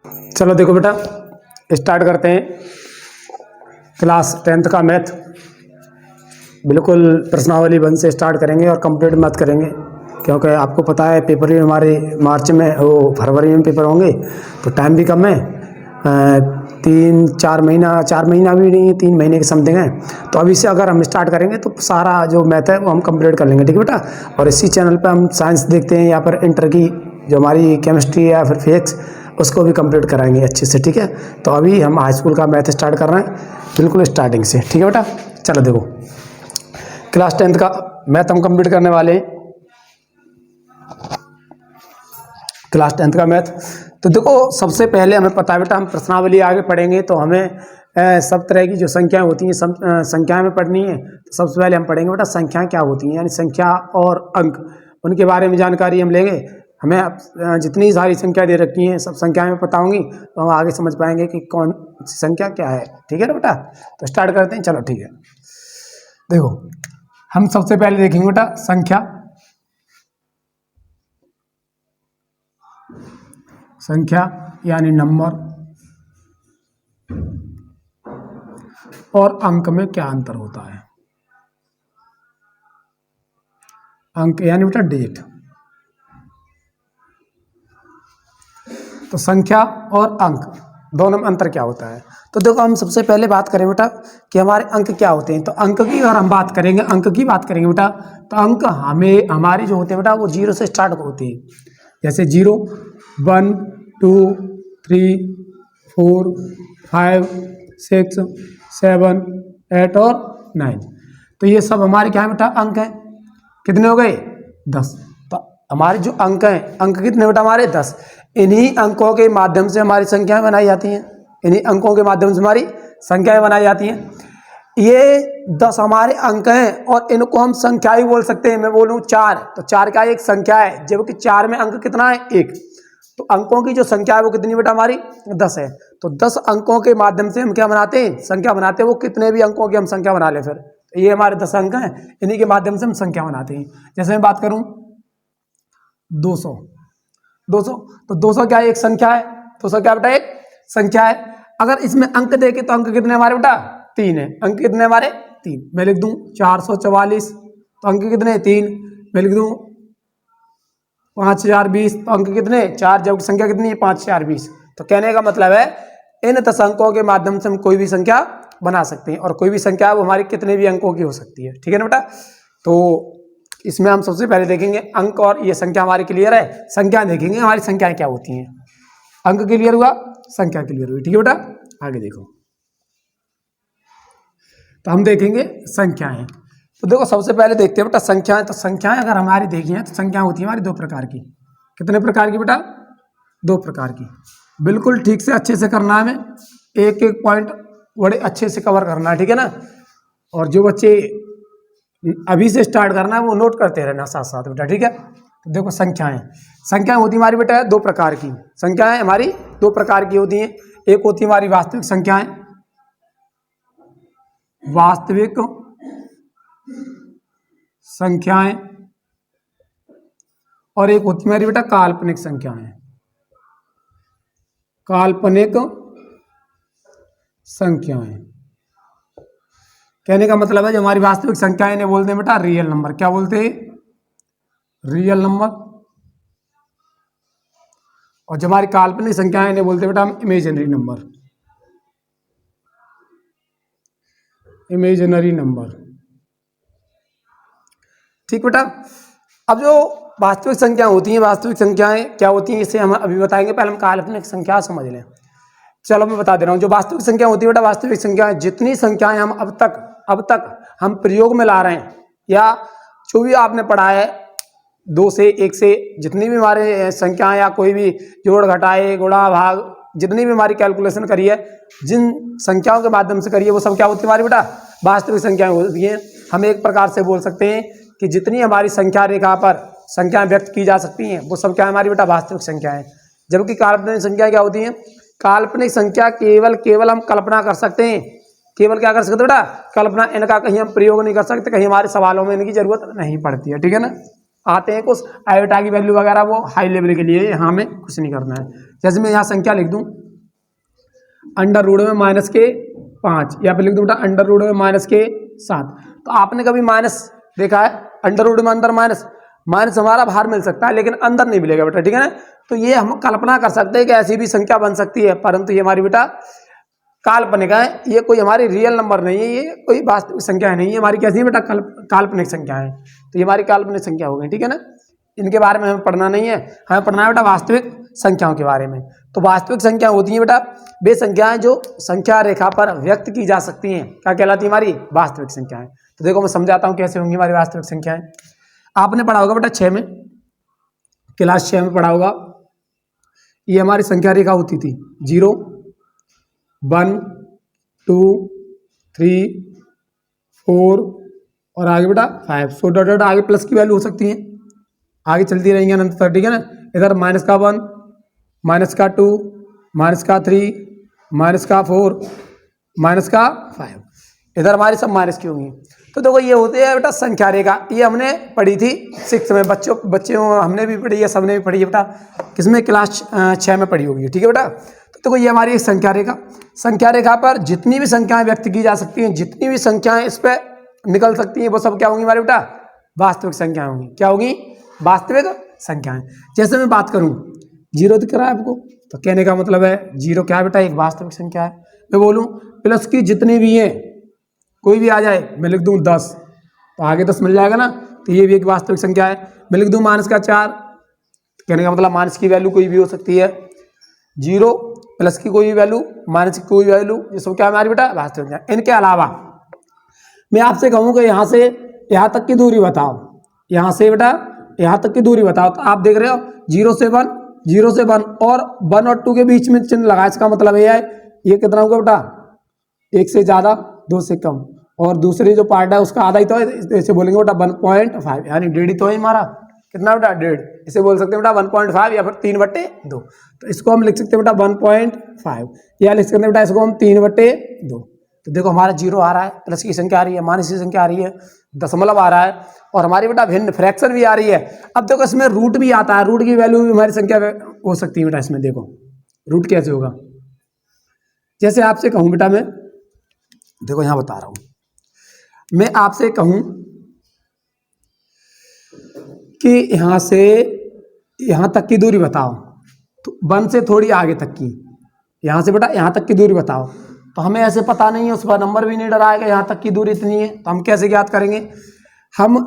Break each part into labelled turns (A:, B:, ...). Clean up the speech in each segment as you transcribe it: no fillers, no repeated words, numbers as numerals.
A: चलो देखो बेटा, स्टार्ट करते हैं क्लास 10th का मैथ। बिल्कुल प्रश्नावली 1 से स्टार्ट करेंगे और कंप्लीट मैथ करेंगे, क्योंकि आपको पता है पेपर भी हमारे मार्च में फरवरी में पेपर होंगे, तो टाइम भी कम है। 4 महीना भी नहीं है, 3 महीने के समथिंग है। तो अभी से अगर हम स्टार्ट करेंगे तो सारा जो मैथ है वो हम कंप्लीट कर लेंगे, ठीक है बेटा। और इसी चैनल पे हम साइंस देखते हैं, यहाँ पर इंटर की जो हमारी केमिस्ट्री या फिर फिजिक्स उसको भी कंप्लीट कराएंगे अच्छे से, ठीक है। तो अभी हम हाई स्कूल का मैथ स्टार्ट कर रहे हैं बिल्कुल स्टार्टिंग से, ठीक है बेटा। चलो देखो, क्लास 10th का मैथ हम कंप्लीट करने वाले हैं, क्लास 10th का मैथ। तो देखो, सबसे पहले हमें पता है बेटा, हम प्रश्नावली आगे पढ़ेंगे तो हमें सब तरह की जो संख्याएं होती हैं सब संख्याएं में पढ़नी है। तो सबसे पहले हम पढ़ेंगे बेटा संख्याएं क्या होती हैं, यानी संख्या और अंक, उनके बारे में जानकारी हम लेंगे। हमें जितनी सारी संख्या दे रखी हैं सब संख्याएं में पता होंगी, तो हम आगे समझ पाएंगे कि कौन सी संख्या क्या है, ठीक है ना बेटा। तो स्टार्ट करते हैं, चलो ठीक है। देखो, हम सबसे पहले देखेंगे बेटा संख्या। संख्या यानी नंबर, और अंक में क्या अंतर होता है। अंक यानी बेटा डिजिट। तो संख्या और अंक दोनों में अंतर क्या होता है। तो देखो, हम सबसे पहले बात करें बेटा कि हमारे अंक क्या होते हैं। तो अंक की अगर हम बात करेंगे, अंक की बात करेंगे बेटा, तो अंक हमारे जो होते हैं बेटा वो 0 से स्टार्ट होते हैं। जैसे 0, 1, 2, 3, 4, 5, 6, 7, 8 और 9। तो ये सब हमारे क्या है बेटा अंक हैं। कितने हो गए? 10। तो हमारे जो अंक हैं, अंक कितने बेटा हमारे? 10। इन्हीं अंकों के माध्यम से हमारी संख्याएं बनाई जाती हैं, इन्हीं अंकों के माध्यम से हमारी संख्याएं बनाई जाती हैं। ये 10 हमारे अंक हैं और इनको हम संख्या ही बोल सकते हैं। मैं बोलूँ 4, तो 4 क्या एक संख्या है, जबकि 4 में अंक कितना है? 1। तो अंकों की जो संख्या है वो कितनी बेटा हमारी? 10 है। तो 10 अंकों के माध्यम से हम क्या बनाते हैं? संख्या बनाते हैं। वो कितने भी अंकों की हम संख्या बना ले, फिर तो ये हमारे 10 अंक हैं, इन्हीं के माध्यम से हम संख्या बनाते हैं। जैसे मैं बात करूं 200, 200, तो 200 क्या है? एक संख्या है। 200 क्या बेटा? एक संख्या है। अगर इसमें अंक देखे तो अंक कितने हमारे बेटा? 3 है। अंक कितने हमारे? 3। मैं लिख दूं 444, तो अंक कितने? 3। मैं लिख दूं 5020, तो अंक कितने? 4। जब संख्या कितनी है? 5020। तो कहने का मतलब है इन 10 अंकों के माध्यम से हम कोई भी संख्या बना सकते हैं, और कोई भी संख्या वो हमारी कितने भी अंकों की हो सकती है, ठीक है ना बेटा। तो इसमें हम सबसे पहले देखेंगे अंक, और ये संख्या हमारी क्लियर है। संख्या देखेंगे हमारी संख्याएं क्या होती हैं। अंक क्लियर हुआ, संख्या क्लियर हुई, ठीक है बेटा। आगे देखो, तो हम देखेंगे संख्याएं। तो देखो, सबसे पहले देखते हैं बेटा संख्याएं। तो संख्याएं अगर हमारी देखी हैं तो संख्याएं होती है हमारी 2 प्रकार की। कितने प्रकार की बेटा? 2 प्रकार की। बिल्कुल ठीक से अच्छे से करना है, हमें एक एक पॉइंट बड़े अच्छे से कवर करना है, ठीक है ना। और जो बच्चे अभी से स्टार्ट करना है वो नोट करते रहना साथ साथ बेटा, ठीक है। तो देखो संख्याएं, संख्याएं होती हमारी बेटा 2 प्रकार की। संख्याएं हमारी 2 प्रकार की होती हैं। एक होती है हमारी वास्तविक संख्याएं, वास्तविक संख्याएं, और एक होती है हमारी बेटा काल्पनिक संख्याएं, काल्पनिक संख्याएं। कहने का मतलब है जो हमारी वास्तविक संख्याएं इन्हें बोलते हैं बेटा रियल नंबर। क्या बोलते हैं? Real number. और जो हमारी काल्पनिक संख्याएं इन्हें बोलते हैं बेटा हम इमेजिनरी नंबर, इमेजिनरी नंबर, ठीक बेटा। अब जो वास्तविक संख्या होती हैं, वास्तविक संख्याएं क्या होती हैं इसे हम अभी बताएंगे। पहले हम काल्पनिक संख्या समझ लें। चलो मैं बता दे रहा हूँ। जो वास्तविक संख्या होती है बेटा, वास्तविक संख्याएं जितनी संख्याएं हम अब तक हम प्रयोग में ला रहे हैं, या जो भी आपने पढ़ा है 2 से 1 से जितनी भी हमारे संख्याएं, या कोई भी जोड़ घटाए गुणा भाग जितनी भी हमारी कैलकुलेशन करी है, जिन संख्याओं के माध्यम से करी है, वो सब क्या होती है हमारी बेटा? वास्तविक संख्याएं होती हैं। हम एक प्रकार से बोल सकते हैं कि जितनी हमारी संख्या रेखा पर संख्याएं व्यक्त की जा सकती हैं वो सब क्या है हमारी बेटा? वास्तविक संख्याएं। जबकि काल्पनिक संख्या क्या होती है? काल्पनिक संख्या केवल हम कल्पना कर सकते हैं। केवल क्या कर सकते बेटा? कल्पना। इनका कहीं हम प्रयोग नहीं कर सकते, कहीं हमारे सवालों में इनकी जरूरत नहीं पड़ती है, ठीक है ना। आते हैं कुछ आयोटा की वैल्यू वगैरह, वो हाई लेवल के लिए, यहाँ में कुछ नहीं करना है। जैसे मैं यहाँ संख्या लिख दूँ अंडर रूट में माइनस के 5, या फिर लिख दूँ बेटा अंडर रूट में माइनस के 7। तो आपने कभी माइनस देखा है? अंडर रूट में अंदर माइनस, माइनस हमारा बाहर मिल सकता है लेकिन अंदर नहीं मिलेगा बेटा, ठीक है ना। तो ये हम कल्पना कर सकते हैं कि ऐसी भी संख्या बन सकती है, परंतु ये हमारी बेटा काल्पनिक है, ये कोई हमारी रियल नंबर नहीं है, ये कोई वास्तविक संख्या नहीं है, हमारी कैसी है बेटा काल्पनिक संख्या है। तो ये हमारी काल्पनिक संख्या हो गई, ठीक है ना। इनके बारे में हमें पढ़ना नहीं है, हमें पढ़ना है बेटा वास्तविक संख्याओं के बारे में। तो वास्तविक संख्या होती है बेटा वे संख्याएं जो संख्या रेखा पर व्यक्त की जा सकती हैं, क्या कहलाती है? हमारी वास्तविक संख्याएं। तो देखो मैं समझाता हूँ कैसे होंगी हमारी वास्तविक संख्याएं। आपने पढ़ा होगा बेटा 6 में, क्लास 6 में पढ़ा होगा, ये हमारी संख्या रेखा होती थी 0 1 2 3 4 और आगे बेटा 5। सो डॉट डॉट आगे प्लस की वैल्यू हो सकती है, आगे चलती रहेंगी अनंत तक, ठीक है ना। इधर माइनस का 1, माइनस का 2, माइनस का 3, माइनस का 4, माइनस का 5, इधर हमारी सब माइनस की होंगी। तो देखो ये होती है बेटा संख्या रेखा, ये हमने पढ़ी थी 6 में, बच्चों हमने भी पढ़ी है, सबने भी पढ़ी है बेटा, किसमें? क्लास 6 में पढ़ी होगी, ठीक है बेटा। तो देखो ये हमारी एक संख्या रेखा, संख्या रेखा पर जितनी भी संख्याएं व्यक्त की जा सकती हैं, जितनी भी संख्याएं इस पर निकल सकती हैं, वो सब क्या होंगी हमारे बेटा? वास्तविक संख्याएं होंगी। क्या होगी? वास्तविक संख्याएं। जैसे मैं बात करूं 0 दिख रहा है आपको, तो कहने का मतलब है 0 क्या है बेटा? एक वास्तविक संख्या है। मैं बोलूं प्लस की जितनी भी हैं, कोई भी आ जाए, मैं लिख दूं 10, तो आगे 10 मिल जाएगा ना, तो ये भी एक वास्तविक संख्या है। मैं लिख दूं माइनस का 4, कहने का मतलब माइनस की वैल्यू कोई भी हो सकती है। 0 प्लस की कोई भी वैल्यू, माइनस की कोई वैल्यू, ये सब क्या हमारी बेटा? वास्तविक संख्या। इनके अलावा मैं आपसे कहूँ कि यहाँ से यहाँ तक की दूरी बताओ, यहाँ से बेटा यहाँ तक की दूरी बताओ, तो आप देख रहे हो 0 से 1, 0 से 1 और 1 और 2 के बीच में चिन्ह लगा, इसका मतलब ये है ये कितना होगा बेटा? 1 से ज़्यादा 2 से कम, और दूसरी जो पार्ट है उसका आधा ही तो है, इसे बोलेंगे बेटा 1.5, यानी 1.5 ही तो है हमारा, कितना बेटा? 1.5। इसे बोल सकते हैं बेटा 1.5 या फिर 3/2। तो इसको हम लिख सकते हैं बेटा 1.5, या लिख सकते हैं बेटा इसको हम 3/2। तो देखो हमारा 0 आ रहा है, प्लस की संख्या आ रही है, माइनस की संख्या आ रही है, दशमलव आ रहा है, और हमारी बेटा भिन्न फ्रैक्शन भी आ रही है। अब देखो इसमें रूट भी आता है, रूट की वैल्यू भी हमारी संख्या हो सकती है बेटा। इसमें देखो रूट कैसे होगा, जैसे आपसे कहूँ बेटा, मैं देखो यहाँ बता रहा हूँ, मैं आपसे कहूँ कि यहाँ से यहाँ तक की दूरी बताओ, तो 1 से थोड़ी आगे तक की, यहाँ से बेटा यहाँ तक की दूरी बताओ, तो हमें ऐसे पता नहीं है, उस पर नंबर भी नहीं डराएगा, यहाँ तक की दूरी इतनी है, तो हम कैसे ज्ञात करेंगे? हम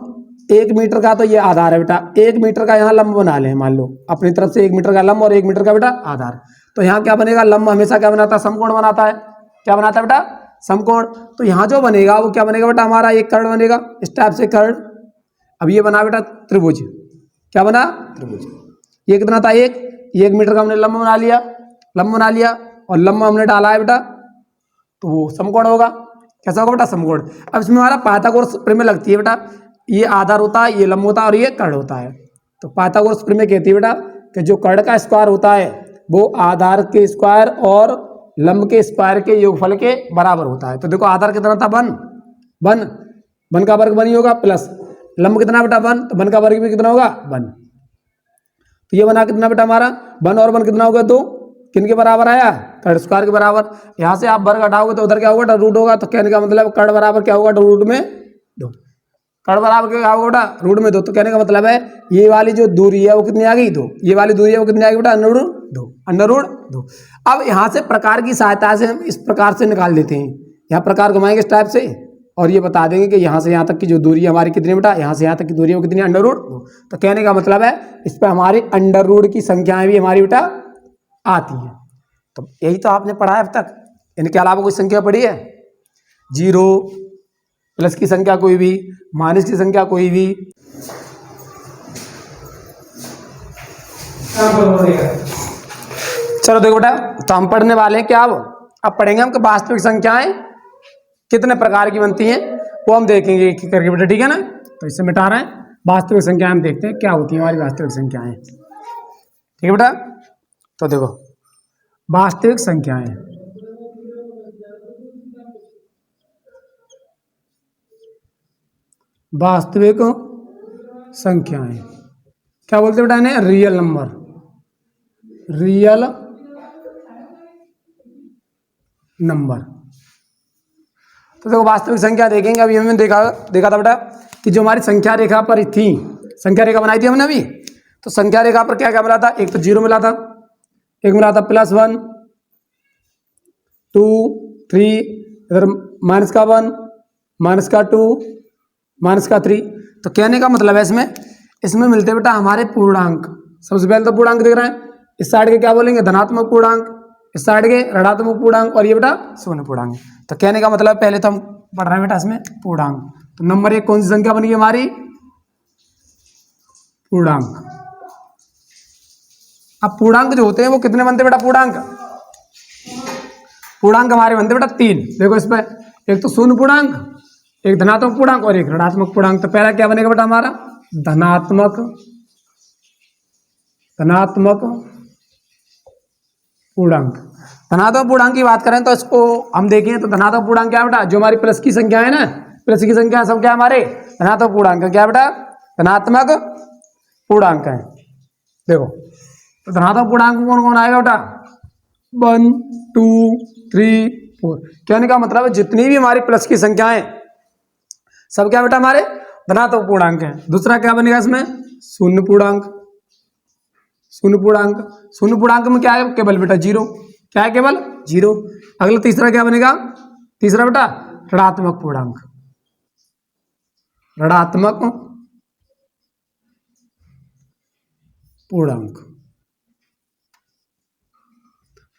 A: 1 मीटर का, तो ये आधार है बेटा, 1 मीटर का यहाँ लंब बना लें, मान लो अपनी तरफ से 1 मीटर का लंब और 1 मीटर का बेटा आधार। तो यहाँ क्या बनेगा? लंब हमेशा क्या बनाता है? समकोण बनाता है। क्या बनाता है बेटा? समकोण। तो यहाँ जो बनेगा वो क्या बनेगा बेटा? हमारा एक कर्ण बनेगा, इस टाइप से कर्ण। अब ये बना बेटा त्रिभुज, क्या बना? त्रिभुज। ये कितना था? 1 मीटर का हमने लंब बना लिया, लंब बना लिया, और लंब हमने डाला है बेटा, तो वो समकोण होगा। कैसा होगा बेटा? समकोण। अब इसमें हमारा पाइथागोरस प्रमेय लगती है बेटा, ये आधार होता है, ये लंब होता है और ये कर्ण होता है। तो पाइथागोरस प्रमेय कहती है बेटा कि जो कर्ण का स्क्वायर होता है वो आधार के स्क्वायर और लंब के स्क्वायर के योगफल के बराबर होता है। तो देखो आधार कितना था? 1 का वर्ग 1 ही होगा, प्लस लंब कितना बेटा? 1, तो 1 का वर्ग भी कितना होगा? 1। तो ये बना कितना बेटा हमारा? 1 और 1 कितना हो गया? 2। किन के बराबर आया? कर्ण स्क्वायर के बराबर। यहाँ से आप वर्ग हटाओगे तो उधर क्या होगा? रूट होगा। तो कहने का मतलब कर्ण बराबर क्या होगा? रूट में 2। कर्ण बराबर क्या होगा बेटा? रूट में 2। तो कहने का मतलब है ये वाली जो दूरी है वो कितनी आ गई? 2। ये वाली दूरी है वो कितनी आ गई बेटा? Under root 2। अब यहाँ से प्रकार की सहायता से हम इस प्रकार से निकाल देते हैं, यहाँ प्रकार घुमाएंगे इस टाइप से, और ये बता देंगे कि यहाँ से यहाँ तक की जो दूरी हमारी कितनी बेटा? यहाँ से यहाँ तक की दूरी है वो कितनी? Under root 2। तो कहने का मतलब है इस पर हमारी अंडर रूट की संख्याएं भी हमारी बेटा आती है। तो यही तो आपने पढ़ा है अब तक। इनके अलावा कोई संख्या पढ़ी है? 0 प्लस की संख्या कोई भी, माइनस की संख्या कोई भी। चलो देखो बेटा, तो हम पढ़ने वाले हैं क्या? अब पढ़ेंगे हम कि वास्तविक संख्याएं कितने प्रकार की बनती हैं, वो हम देखेंगे एक करके बेटा, ठीक है ना। तो इससे मिटा रहे हैं वास्तविक संख्याएं, हम देखते हैं क्या होती है हमारी वास्तविक संख्याएं, ठीक है बेटा। तो देखो वास्तविक संख्याएं, वास्तविक संख्याएं, क्या बोलते बेटा इन्हें, रियल नंबर, रियल नंबर। तो देखो वास्तविक संख्या देखेंगे, अभी हमने देखा था बेटा कि जो हमारी संख्या रेखा पर थी, संख्या रेखा बनाई थी हमने अभी, तो संख्या रेखा पर क्या क्या मिला था, एक तो 0 मिला था, एक मिला था +1 2 3, इधर -1 -2 -3। तो कहने का मतलब है इसमें मिलते बेटा हमारे पूर्णांक। सबसे पहले तो पूर्णांक दिख रहे हैं, इस साइड के क्या बोलेंगे, धनात्मक पूर्णांक, इस साइड के ऋणात्मक पूर्णांक, और ये बेटा शून्य पूर्णांक। तो कहने का मतलब पहले तो हम पढ़ रहे हैं बेटा इसमें पूर्णांक। तो नंबर 1 कौन सी संख्या बनी हमारी, पूर्णांक। अब पूर्णांक जो होते हैं वो कितने बनते बेटा, पूर्णांक हमारे बनते बेटा 3। देखो इस पर, एक तो शून्य पूर्णांक, एक धनात्मक पूर्णांक और एक ऋणात्मक पूर्णांक। तो पहला क्या बनेगा बेटा हमारा, धनात्मक पूर्णांक। धनात्मक पूर्णांक की बात करें तो इसको हम देखें तो धनात्मक पूर्णांक क्या है बेटा, जो हमारी प्लस की संख्या है ना, प्लस की संख्या सब क्या हमारे धनात्मक पूर्णांक क्या है बेटा, धनात्मक पूर्णांक है। देखो तो धनात्मक पूर्णांक कौन कौन आएगा बेटा, 1 2 3 4। कहने का मतलब है जितनी भी हमारी प्लस की संख्याएं सब क्या बेटा हमारे धनात्मक पूर्णांक है। दूसरा क्या बनेगा इसमें, शून्य पूर्णांक। शून्य पूर्णांक में क्या है, केवल बेटा 0, क्या है, केवल 0। अगला तीसरा क्या बनेगा, तीसरा बेटा ऋणात्मक पूर्णांक, ऋणात्मक पूर्णांक।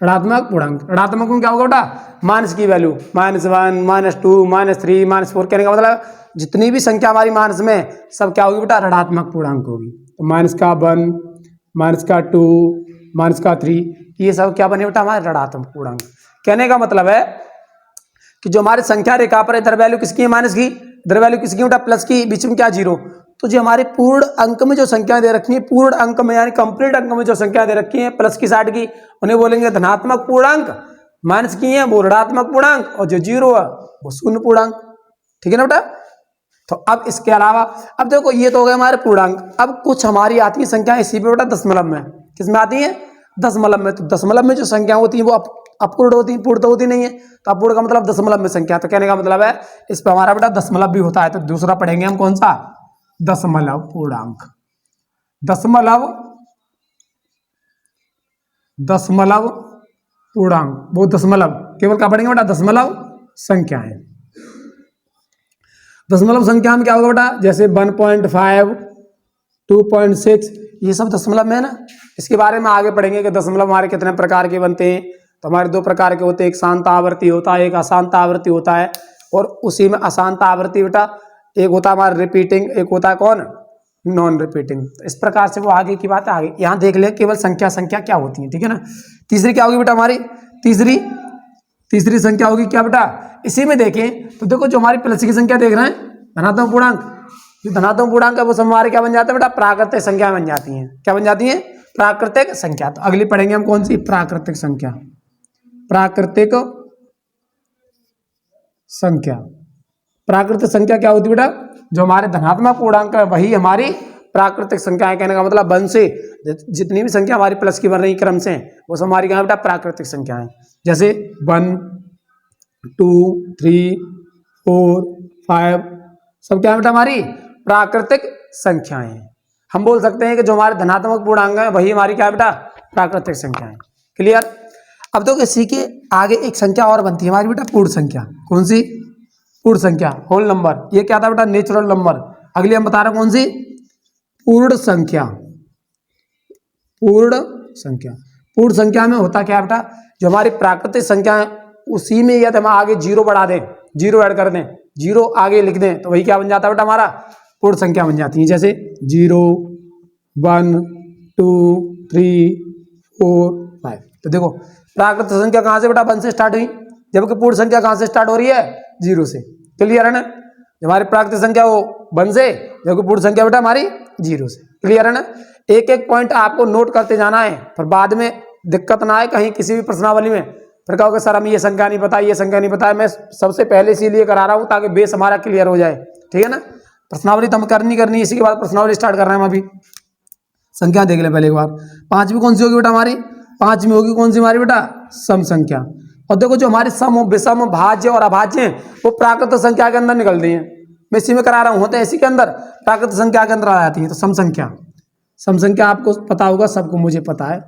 A: ऋणात्मक में क्या होगा बेटा, माइनस की वैल्यू, -1 -2 -3 -4। कहने का मतलब जितनी भी संख्या हमारी माइनस में सब क्या होगी बेटा, ऋणात्मक पूर्णांक होगी। तो -1 -2 -3, ये सब क्या बने बेटा हमारे ऋणात्मक पूर्णांक। कहने का मतलब है कि जो हमारी संख्या रेखा पर इधर वैल्यू किसकी है, माइनस की, इधर वैल्यू किसकी बेटा, प्लस की, बीच में क्या 0। तो जो हमारे पूर्ण अंक में जो संख्या दे रखी है, पूर्ण अंक में यानी कंप्लीट अंक में जो संख्या दे रखी है प्लस की साइड की, उन्हें बोलेंगे धनात्मक पूर्णांक। माइनस की है वो ऋणात्मक पूर्णांक, और जो 0 है वो शून्य पूर्णांक। ठीक है ना बेटा। तो अब इसके अलावा अब देखो ये तो हो गए हमारे पूर्णांक। अब कुछ हमारी आती है संख्या इसी पे बेटा दशमलव में, किसमें आती है, दशमलव में। तो दशमलव में जो संख्या होती है वो अपूर्ण होती है, पूर्ण तो होती नहीं है। तो अपूर्ण का मतलब दशमलव में संख्या। तो कहने का मतलब है इस पर हमारा बेटा दशमलव भी होता है। तो दूसरा पढ़ेंगे हम कौन सा, दशमलव पूर्णांक। दशमलव पूर्णांक, वो दशमलव केवल क्या पढ़ेंगे बेटा, दशमलव संख्याएं। दशमलव संख्या में क्या होगा बेटा, जैसे 1.5 2.6, ये सब दशमलव में है ना। इसके बारे में आगे पढ़ेंगे कि दशमलव हमारे कितने प्रकार के बनते हैं। तो हमारे 2 प्रकार के होते हैं, एक शांत आवृत्ति होता है, एक अशांत आवृत्ति होता है। और उसी में अशांत आवृत्ति बेटा एक होता है हमारा रिपीटिंग, एक होता है कौन, नॉन रिपीटिंग। तो इस प्रकार से वो आगे की बात है, आगे यहाँ देख ले केवल संख्या क्या होती है। ठीक है ना। तीसरी क्या होगी बेटा हमारी, तीसरी संख्या होगी क्या बेटा, इसी में देखें तो देखो जो हमारी प्लस की संख्या देख रहे हैं, धनात्मक पूर्णांक, जो धनात्मक पूर्णांक है वो सब हमारे क्या बन जाते हैं बेटा, प्राकृतिक संख्या बन जाती हैं। क्या बन जाती हैं, प्राकृतिक संख्या। तो अगली पढ़ेंगे हम कौन सी, प्राकृतिक संख्या। प्राकृतिक संख्या क्या होती है बेटा, जो हमारे धनात्मक पूर्णांक है वही हमारी प्राकृतिक संख्या है। कहने का मतलब 1 से जितनी भी संख्या हमारी प्लस की बन रही क्रम से वो सब हमारी क्या बेटा, प्राकृतिक संख्या है। जैसे 1 2 3 4 5 सब क्या बेटा हमारी प्राकृतिक संख्याएं हैं। हम बोल सकते हैं कि जो हमारे धनात्मक पूर्णांक है वही हमारी क्या बेटा, प्राकृतिक संख्या है। क्लियर। अब तो इसी के आगे एक संख्या और बनती है हमारी बेटा, पूर्ण संख्या। कौन सी, पूर्ण संख्या, होल नंबर। ये क्या था बेटा, नेचुरल नंबर। अगली हम बता रहे हैं कौन सी, पूर्ण संख्या। पूर्ण संख्या में होता क्या बेटा, जो हमारी प्राकृतिक संख्या है उसी में यदि हम आगे 0 बढ़ा दें, 0 ऐड कर दें, 0 आगे लिख दें तो वही क्या बन जाता है बेटा, हमारा पूर्ण संख्या बन जाती है। जैसे 0 1 2 3 4 5। तो देखो प्राकृतिक संख्या कहां से बेटा, 1 से स्टार्ट हुई, जबकि पूर्ण संख्या कहां से स्टार्ट हो रही है, 0 से। क्लियर है ना। हमारी प्राकृतिक संख्या वो 1 से, जबकि पूर्ण संख्या बेटा हमारी 0 से। क्लियर है ना। एक एक पॉइंट आपको नोट करते जाना है, फिर बाद में दिक्कत ना आए कहीं किसी भी प्रश्नावली में, फिर कहोगे सर हमें ये संख्या नहीं पता, ये संख्या नहीं पता है। मैं सबसे पहले इसीलिए करा रहा हूँ ताकि बेस हमारा क्लियर हो जाए। ठीक है ना। प्रश्नावली तो हम करनी, इसी के बाद प्रश्नावली स्टार्ट कर रहे हैं हम अभी। संख्या देख ले पहले एक बार। 5वीं कौन सी होगी बेटा हमारी? 5वीं होगी कौन सी हमारी बेटा? सम संख्या। और देखो जो हमारे सम, विषम, भाज्य और अभाज्य हैं वो प्राकृत संख्या के अंदर निकलती हैं। मैं इसी में करा रहा हूँ, होते हैं इसी के अंदर, प्राकृत संख्या के अंदर आ जाती है। तो सम संख्या, सम संख्या आपको पता होगा, सबको मुझे पता है।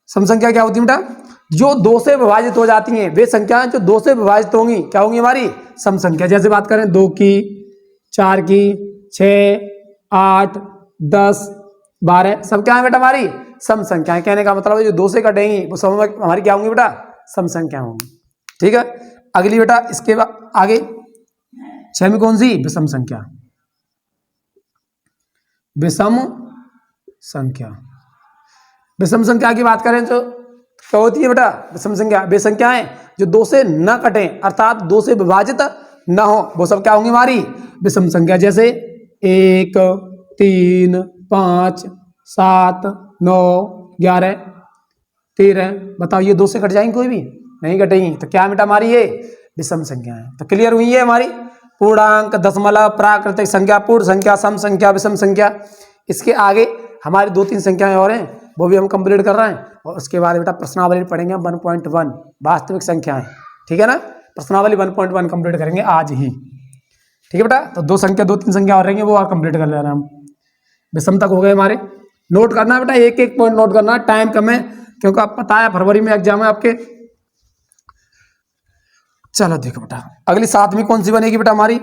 A: सम संख्या क्या होती है बेटा? जो 2 से विभाजित हो जाती हैं, वे संख्याएं जो 2 से विभाजित होंगी क्या होंगी हमारी? सम संख्या। जैसे बात करें 2 की, 4 की, 6, 8, 10, 12, सब क्या है बेटा हमारी? सम संख्याएं। कहने का मतलब है जो 2 से कटेंगी वो सम हमारी क्या होंगी बेटा? सम संख्या होंगी। ठीक है, अगली बेटा इसके बाद आगे 6वीं कौन सी? विषम संख्या। विषम संख्या, विषम संख्या की बात करें तो क्या होती है बेटा? विषम संख्या वे संख्याएं जो 2 से न कटें, अर्थात 2 से विभाजित न हो, वो सब क्या होंगी हमारी? विषम संख्या। जैसे 1, 3, 5, 7, 9, 11, 13। बताओ ये 2 से कट जाएंगी? कोई भी नहीं कटेंगी। तो क्या बेटा हमारी ये विषम संख्या है। तो क्लियर हुई है हमारी पूर्णांक, दशमलव, प्राकृतिक संख्या, पूर्ण संख्या, सम संख्या, विषम संख्या। इसके आगे हमारी 2-3 संख्याएं और हैं, वो भी हम कंप्लीट कर रहे हैं। और उसके बाद बेटा प्रश्नावली पढ़ेंगे 1.1 वास्तविक संख्याएं। ठीक है ना, प्रश्नावली 1.1 कंप्लीट करेंगे आज ही। ठीक है बेटा, तो 2-3 संख्या और रहेंगे, वो और कंप्लीट कर ले रहे हैं हम। विषम तक हो गए हमारे। नोट करना बेटा, एक पॉइंट नोट करना, टाइम कम है क्योंकि आप पता है फरवरी में एग्जाम है आपके। चलो देखो बेटा, अगली 7वीं कौन सी बनेगी बेटा हमारी?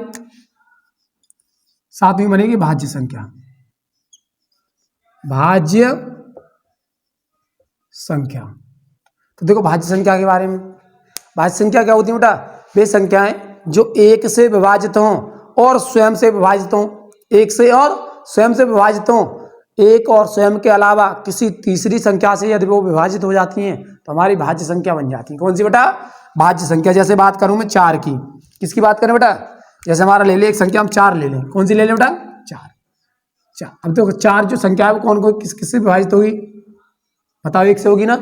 A: 7वीं बनेगी भाज्य संख्या। भाज्य संख्या। तो देखो भाज्य संख्या के बारे में, भाज्य संख्या क्या होती है बेटा? वे संख्याएं जो 1 से विभाजित हों और स्वयं से विभाजित हों। 1 से और स्वयं से विभाजित हों। 1 और स्वयं के अलावा किसी तीसरी संख्या से यदि वो विभाजित हो जाती हैं तो हमारी भाज्य संख्या बन जाती है। कौन सी बेटा? भाज्य संख्या। जैसे बात करूं मैं 4 की, किसकी बात करें बेटा? जैसे हमारा ले ले एक संख्या, हम 4 ले लें। कौन सी ले लें बेटा? 4। अब देखो 4 जो संख्या है वो कौन किससे विभाजित होगी? बताओ, 1 से होगी ना,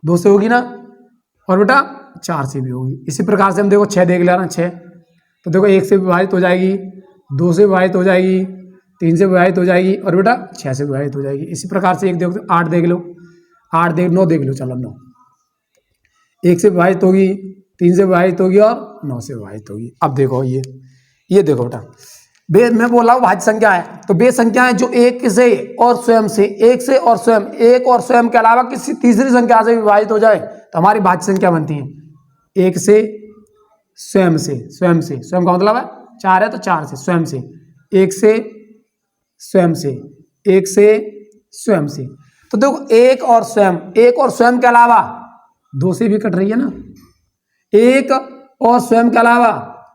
A: 2 से होगी ना, और बेटा 4 से भी होगी। इसी प्रकार से हम देखो 6 देख लेना। 6 तो देखो 1 से विभाजित हो जाएगी, 2 से विभाजित हो जाएगी, 3 से विभाजित हो जाएगी, और बेटा 6 से विभाजित हो जाएगी। इसी प्रकार से एक देखो 8 देख लो, 9 देख लो। चलो 9 1 से विभाजित होगी, 3 से विभाजित होगी और 9 से विभाजित होगी। अब देखो ये देखो बेटा, मैं बोल रहा हूँ भाज्य संख्या है, तो वे संख्याएं जो 1 से और स्वयं से, 1 से और स्वयं, 1 और स्वयं के अलावा किसी तीसरी संख्या से विभाजित हो जाए तो हमारी भाज्य संख्या बनती है। 1 से, स्वयं से, स्वयं का मतलब है 4 है तो 4 से, स्वयं से, 1 से, स्वयं से, 1 से, स्वयं से। तो देखो 1 और स्वयं के अलावा 2 से भी कट रही है ना, 1 और स्वयं के अलावा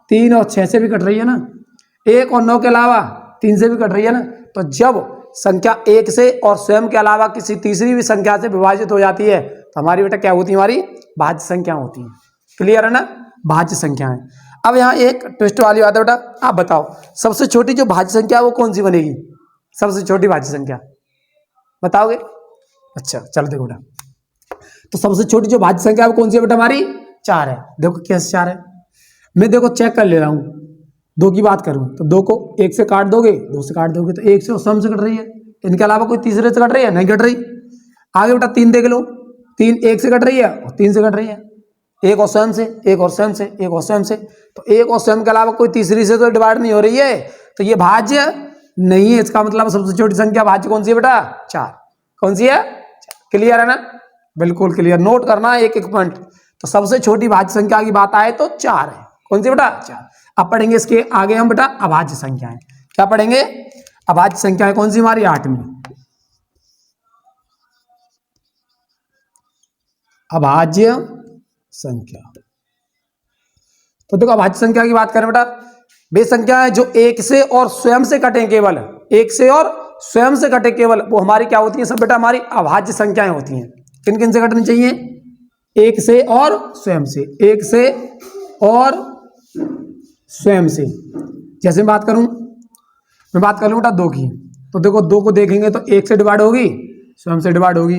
A: 3 और 6 से भी कट रही है ना, 1 और 9 के अलावा 3 से भी कट रही है ना। तो जब संख्या 1 से और स्वयं के अलावा किसी तीसरी भी संख्या से विभाजित हो जाती है तो हमारी बेटा क्या होती है? हमारी भाज्य संख्या होती है। क्लियर है ना? भाज्य संख्या है। अब यहाँ एक ट्विस्ट वाली बात है बेटा, आप बताओ सबसे छोटी जो भाज्य संख्या है वो कौन सी बनेगी? सबसे छोटी भाज्य संख्या बताओगे? अच्छा चलो देखो बेटा, तो सबसे छोटी जो भाज्य संख्या है वो कौन सी है बेटा? हमारी 4 है। देखो कैसे 4 है, मैं देखो चेक कर ले रहा हूँ। 2 की बात करूँ तो 2 को 1 से काट दोगे, 2 से काट दोगे तो 1 से और स्वयं से कट रही है, इनके अलावा कोई तीसरे से कट रही है? नहीं कट रही। आगे बेटा 3 देख लो, 3 1 से कट रही है और 3 से कट रही है, 1 और स्वयं से, 1 और स्वयं से, 1 और स्वयं से। तो 1 और स्वयं के अलावा कोई तीसरी से तो डिवाइड नहीं हो रही है, तो ये भाज्य नहीं है। इसका मतलब सबसे छोटी संख्या भाज्य कौन सी है बेटा? 4। कौन सी है? क्लियर है ना? बिल्कुल क्लियर। नोट करना एक पॉइंट। तो सबसे छोटी भाज्य संख्या की बात आए तो 4 है। कौन सी बेटा? 4। अब पढ़ेंगे इसके आगे हम बेटा अभाज्य संख्याएं। क्या पढ़ेंगे? अभाज्य संख्याएं कौन सी? हमारी 8वीं अभाज्य संख्या। तो देखो अभाज्य संख्या की बात करें बेटा, वे संख्याएं जो 1 से और स्वयं से कटें, केवल 1 से और स्वयं से कटे केवल, वो हमारी क्या होती है? सब बेटा हमारी अभाज्य संख्याएं होती हैं। किन किन से कटनी चाहिए? 1 से और स्वयं से, 1 से और स्वयं से। जैसे मैं बात करूं बेटा 2 की, तो देखो 2 को देखेंगे तो 1 से डिवाइड होगी, स्वयं से डिवाइड होगी।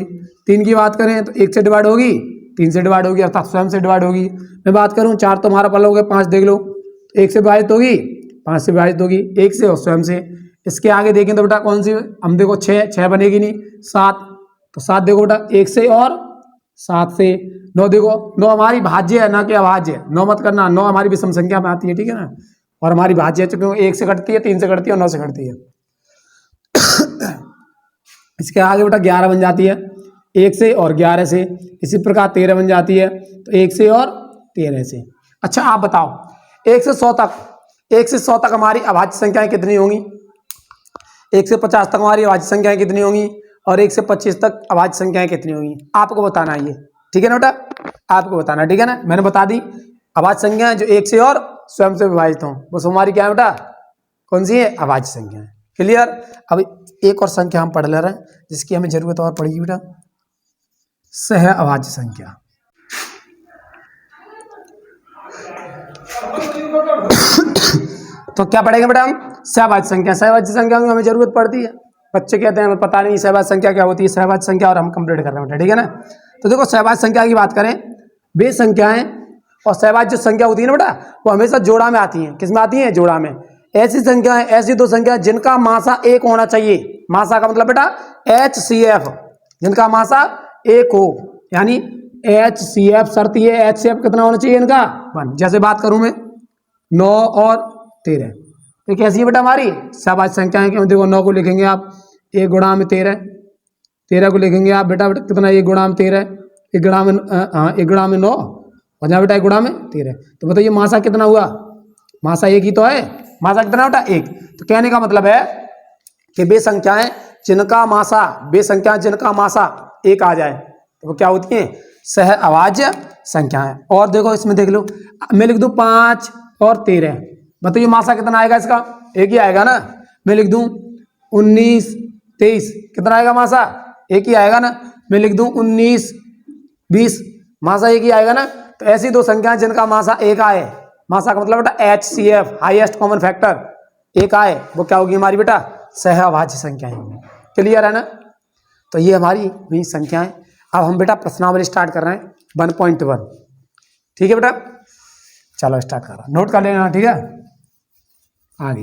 A: 3 की बात करें तो 1 से डिवाइड होगी, 3 से डिवाइड होगी, अर्थात स्वयं से डिवाइड होगी। मैं बात करूं 4 तो हमारा पल हो गया, 5 देख लो, 1 से विभाजित होगी, 5 से विभाजित होगी 1 से और स्वयं से। इसके आगे देखें तो बेटा कौन सी, हम देखो 6 बनेगी नहीं, 7, तो 7 देखो बेटा 1 से और 7 से। 9 देखो, 9 हमारी भाज्य है ना कि अभाज्य है, 9 मत करना, 9 हमारी विषम संख्या में आती है, ठीक है ना, और हमारी भाज्य है चूंकि 1 से घटती है, 3 से घटती है और 9 से घटती है। इसके आगे बेटा 11 बन जाती है 1 से और 11 से। इसी प्रकार 13 बन जाती है तो 1 से और 13 से। अच्छा आप बताओ 1 से 100 तक हमारी अभाज्य संख्याएं कितनी होंगी? 1 से 50 तक हमारी अभाज्य संख्याएं कितनी होंगी? और 1 से 25 तक अभाज्य संख्याएं कितनी होंगी? आपको बताना है ये, ठीक है ना बेटा, आपको बताना, ठीक है ना। मैंने बता दी अभाज्य संख्याएं जो 1 से और स्वयं से विभाजित हों, बस हमारी क्या है बेटा, कौन सी है, अभाज्य संख्याएं। क्लियर। अब एक और संख्या हम पढ़ ले रहे हैं जिसकी हमें जरूरत और पड़ेगी बेटा, सह अभाज्य संख्या। तो क्या पढ़ेंगे बेटा हम, सहभाज्य संख्या। सहभाज्य संख्या में हमें जरूरत पड़ती है, बच्चे कहते हैं हमें पता नहीं सहभाज्य संख्या क्या होती है, सहभाज्य संख्या, और हम कंप्लीट कर रहे हैं बेटा, ठीक है ना। तो देखो सहभाज्य संख्या की बात करें, वे संख्याएं और सहभाज्य जो संख्या होती है ना बेटा, वो हमेशा जोड़ा में आती हैं। किस में आती हैं? जोड़ा में। ऐसी संख्याएं, ऐसी दो संख्या जिनका मासा 1 होना चाहिए। मासा का मतलब बेटा HCF, जिनका मासा 1 हो, यानी HCF शर्त ये, HCF कितना होना चाहिए इनका 1। जैसे बात करूं मैं 9 और 13, तो कैसी है बेटा हमारी सहभाज्य संख्याएं। क्यों, देखो 9 को लिखेंगे आप 1 गुणा में 13, 13 को लिखेंगे आप बेटा कितना, 1 गुणा में 13, 1 गुणा में 9, और जहाँ बेटा 1 गुणा में 13। तो बताइए मासा कितना हुआ? मासा 1 ही तो है, मासा कितना बेटा 1। तो कहने का मतलब है कि वे संख्याएं जिनका मासा, वे संख्याएं जिनका मासा 1 आ जाए तो वो क्या होती हैं? सह अभाज्य संख्याएं। और देखो इसमें देख लो, मैं लिख दूं 5 और 13, बताइए मासा कितना आएगा इसका? 1 ही आएगा ना। मैं लिख दूं 19, 23, कितना आएगा मासा? 1 ही आएगा ना। मैं लिख दूं 19, 20, मासा 1 ही आएगा ना। तो ऐसी दो संख्याएं जिनका मासा 1 आए, मासा का मतलब बेटा HCF, हाईएस्ट कॉमन फैक्टर 1 आए, वो क्या होगी हमारी बेटा? सह अभाज्य संख्याएं होंगी। क्लियर है ना। तो ये हमारी हुई संख्याएं। अब हम बेटा प्रश्नावली स्टार्ट कर रहे हैं 1.1, ठीक है बेटा, चलो स्टार्ट कर रहा, नोट कर लेना, ठीक है। आगे